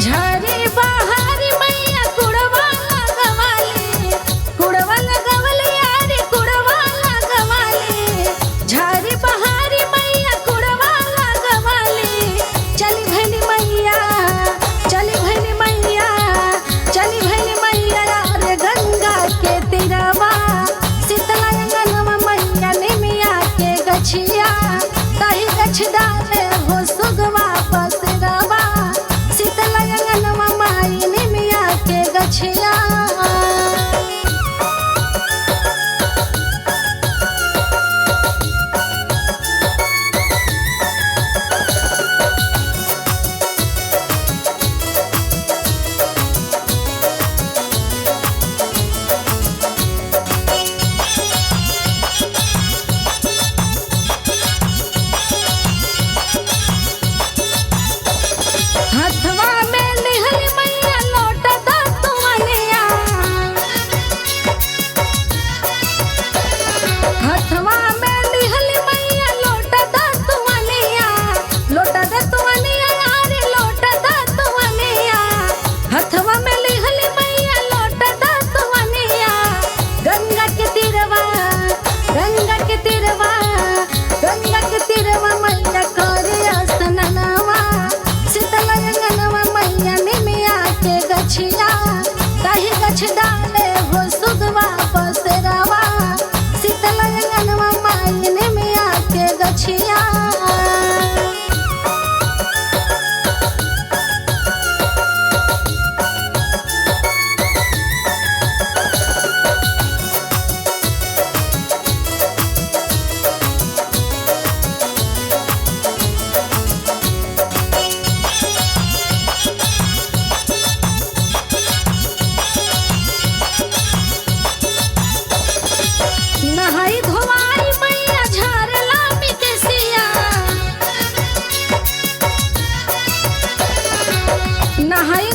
झारी बहारी मैया कुड़वा लगवाले, कुड़वा लगवले यारे कुड़वा लगवाले। झारी बहारी मैया कुड़वा लगवाले। चली भैली मैया, चली भैली मैया, चली भैली मैया यारे गंगा के तीरवा। शीतला अंगनवा मैया निमिया के गछिया, ताही गछ डाले हो सुगवा पसरवा। शीतला अंगनवा माई निमिया के गछिया। हथवा में लिहल मैया लोटा दतुअनिया, हथवा में लिहल मैया लोटा दतुअनिया। लोटा दतुअनिया यारे लोटा दतुअनिया। हथवा में लिहल मैया लोटा दतुअनिया। गंगा के तीरवा, गंगा के तीरवा, गंगा के तीरवा मैया करे स्नानवा। शीतला अंगनवा मैया निमिया के गछिया, ताही गछ डाले हो सुगवा पसरवा। शीतला अंगनवा माई निमिया के गछिया। नहाई धोवाई मैया झारला बिकेसिया, नहाई